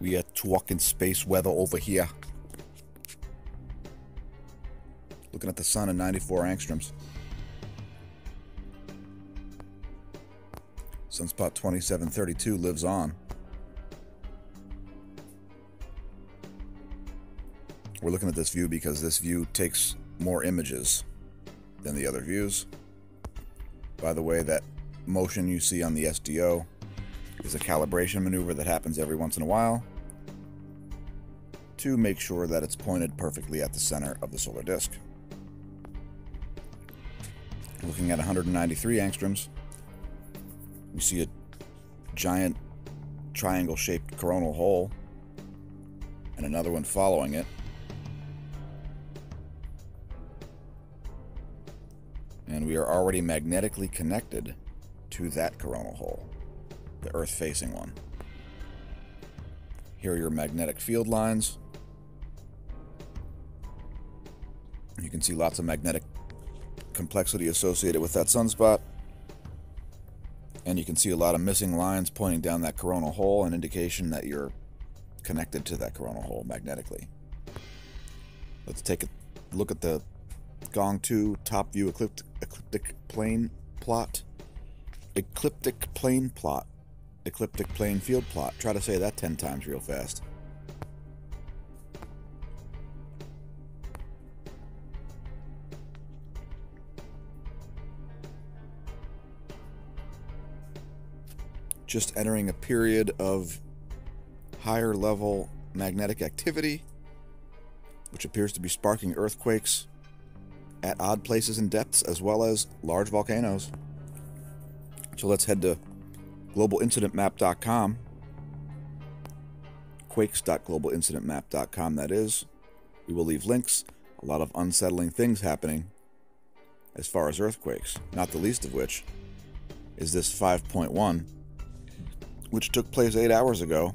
We are talking space weather over here. Looking at the sun at 94 angstroms. Sunspot 2732 lives on. We're looking at this view because this view takes more images than the other views. By the way, that motion you see on the SDO is a calibration maneuver that happens every once in a while to make sure that it's pointed perfectly at the center of the solar disk. Looking at 193 angstroms, we see a giant triangle-shaped coronal hole and another one following it. And we are already magnetically connected to that coronal hole, the Earth-facing one. Here are your magnetic field lines. You can see lots of magnetic complexity associated with that sunspot. And you can see a lot of missing lines pointing down that coronal hole, an indication that you're connected to that coronal hole magnetically. Let's take a look at the Gong 2 top view ecliptic plane plot. Ecliptic plane plot. Ecliptic plane field plot. Try to say that 10 times real fast. Just entering a period of higher level magnetic activity, which appears to be sparking earthquakes at odd places and depths, as well as large volcanoes. So let's head to globalincidentmap.com, quakes.globalincidentmap.com, that is. We will leave links. A lot of unsettling things happening as far as earthquakes, not the least of which is this 5.1, which took place 8 hours ago,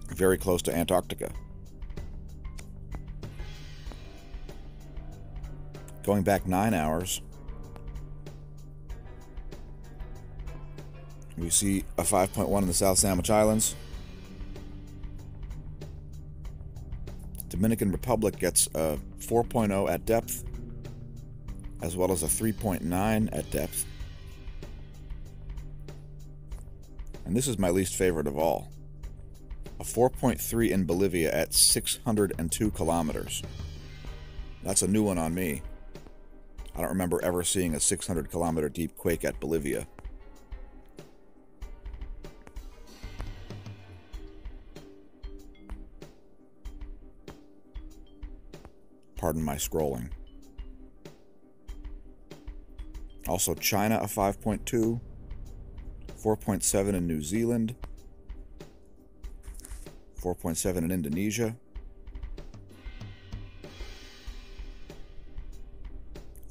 very close to Antarctica. Going back 9 hours, we see a 5.1 in the South Sandwich Islands. Dominican Republic gets a 4.0 at depth, as well as a 3.9 at depth. And this is my least favorite of all. A 4.3 in Bolivia at 602 kilometers. That's a new one on me. I don't remember ever seeing a 600 kilometer deep quake at Bolivia. Pardon my scrolling. Also China, a 5.2. 4.7 in New Zealand, 4.7 in Indonesia,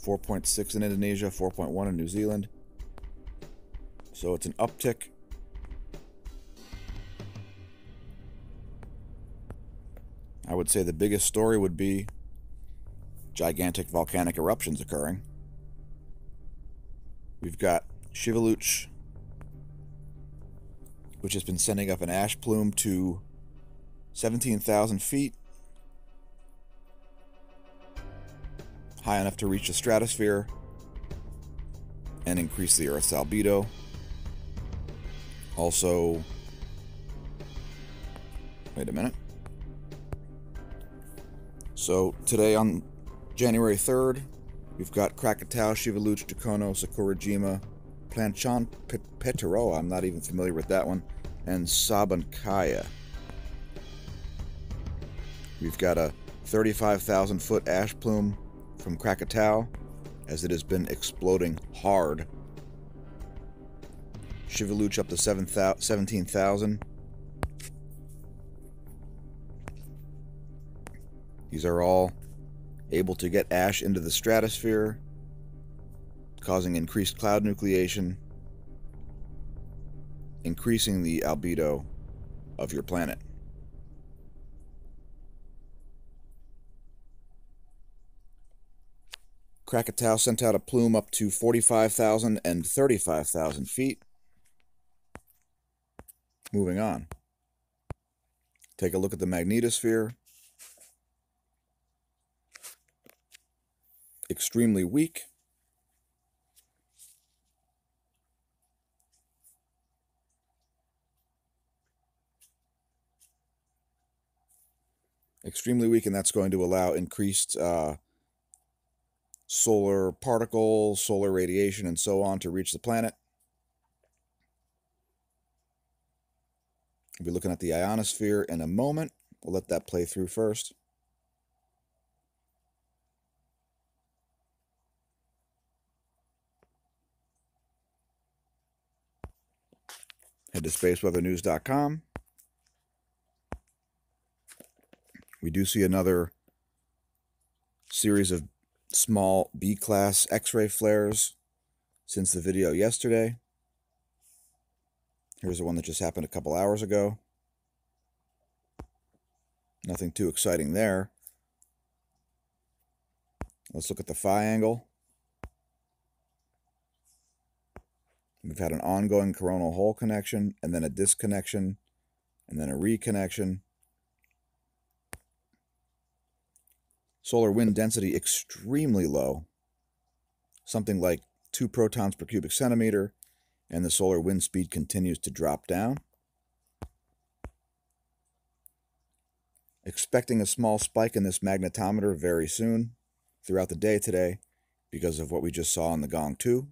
4.6 in Indonesia, 4.1 in New Zealand. So it's an uptick. I would say the biggest story would be gigantic volcanic eruptions occurring. We've got Shiveluch, which has been sending up an ash plume to 17,000 feet, high enough to reach the stratosphere and increase the Earth's albedo. Also, wait a minute. So today on January 3rd, we've got Krakatoa, Shiveluch, Tukono, Sakurajima, Planchon Petero, I'm not even familiar with that one, and Sabancaya. We've got a 35,000 foot ash plume from Krakatoa as it has been exploding hard. Shiveluch up to 17,000. These are all able to get ash into the stratosphere, causing increased cloud nucleation, increasing the albedo of your planet. Krakatoa sent out a plume up to 45,000 and 35,000 feet. Moving on. Take a look at the magnetosphere. Extremely weak. Extremely weak, and that's going to allow increased solar particles, solar radiation, and so on to reach the planet. We'll be looking at the ionosphere in a moment. We'll let that play through first. Head to spaceweathernews.com. We do see another series of small B-class X-ray flares since the video yesterday. Here's the one that just happened a couple hours ago. Nothing too exciting there. Let's look at the phi angle. We've had an ongoing coronal hole connection, and then a disconnection, and then a reconnection. Solar wind density extremely low, something like 2 protons per cubic centimeter, and the solar wind speed continues to drop down. Expecting a small spike in this magnetometer very soon throughout the day today because of what we just saw in the Gong 2.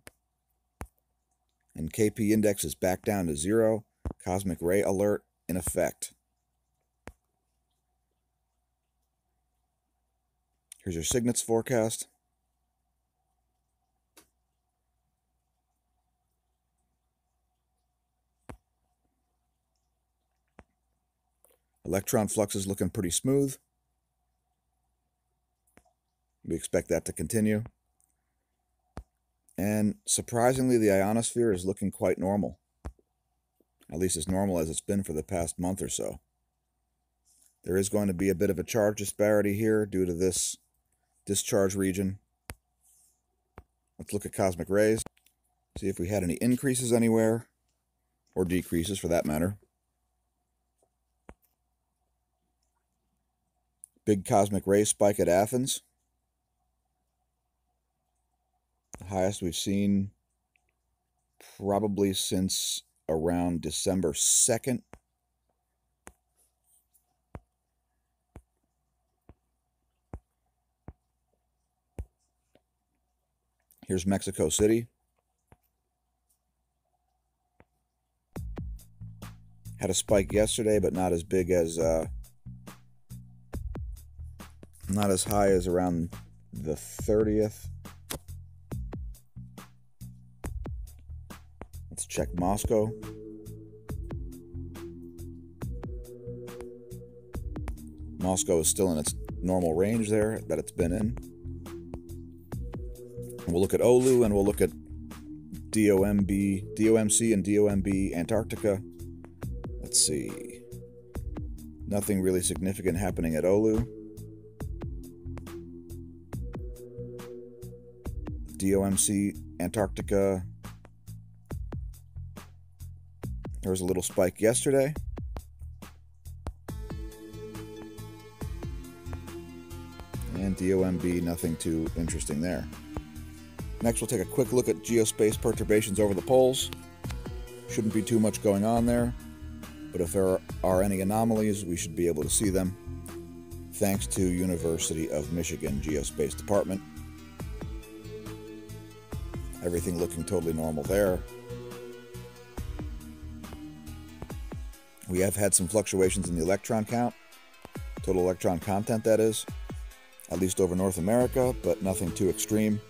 And KP index is back down to 0. Cosmic ray alert in effect. Here's your Cygnets forecast. Electron flux is looking pretty smooth. We expect that to continue. And surprisingly, the ionosphere is looking quite normal. At least as normal as it's been for the past month or so. There is going to be a bit of a charge disparity here due to this discharge region. Let's look at cosmic rays. See if we had any increases anywhere, or decreases for that matter. Big cosmic ray spike at Athens. The highest we've seen probably since around December 2nd. Here's Mexico City. Had a spike yesterday, but not as big as, not as high as around the 30th. Let's check Moscow. Moscow is still in its normal range there that it's been in. And we'll look at Oulu, and we'll look at DOMC and DOMB Antarctica. Let's see. Nothing really significant happening at Oulu. DOMC Antarctica. There was a little spike yesterday. And DOMB, nothing too interesting there. Next, we'll take a quick look at geospace perturbations over the poles. Shouldn't be too much going on there, but if there are any anomalies, we should be able to see them, thanks to University of Michigan Geospace Department. Everything looking totally normal there. We have had some fluctuations in the electron count, total electron content that is, at least over North America, but nothing too extreme.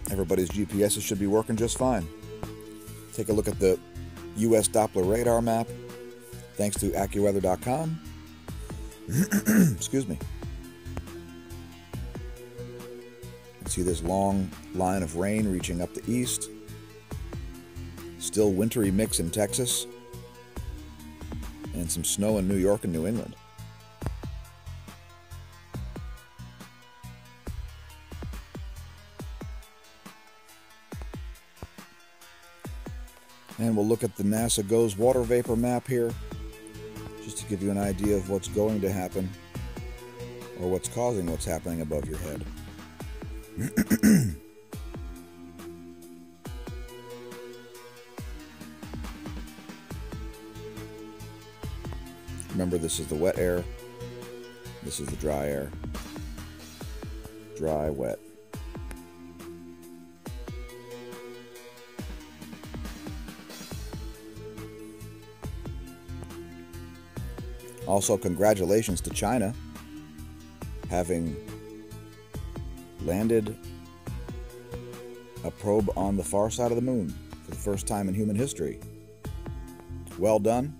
Everybody's GPSs should be working just fine. Take a look at the US Doppler radar map, thanks to AccuWeather.com. Excuse me. You see this long line of rain reaching up the east. Still wintry mix in Texas. And some snow in New York and New England. And we'll look at the NASA GOES water vapor map here, just to give you an idea of what's going to happen, or what's causing what's happening above your head. Remember, this is the wet air, this is the dry air. Dry, wet. Also, congratulations to China, having landed a probe on the far side of the moon for the first time in human history. Well done.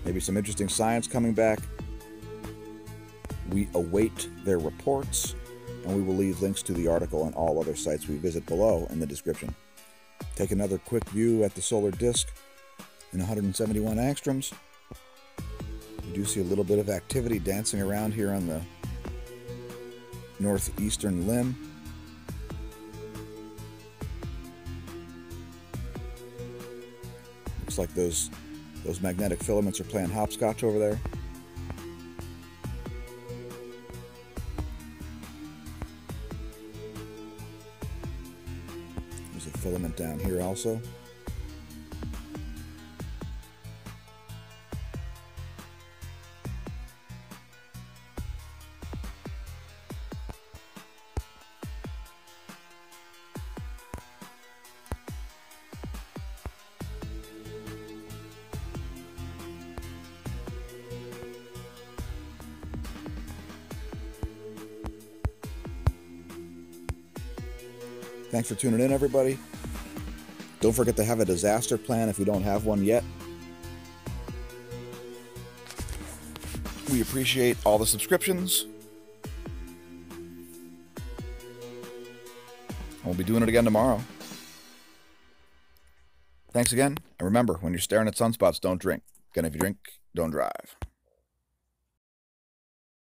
Maybe some interesting science coming back. We await their reports, and we will leave links to the article and all other sites we visit below in the description. Take another quick view at the solar disk in 171 angstroms. You do see a little bit of activity dancing around here on the northeastern limb. Looks like those magnetic filaments are playing hopscotch over there. There's a filament down here also. Thanks for tuning in, everybody. Don't forget to have a disaster plan if you don't have one yet. We appreciate all the subscriptions. We'll be doing it again tomorrow. Thanks again. And remember, when you're staring at sunspots, don't drink. Again, if you drink, don't drive.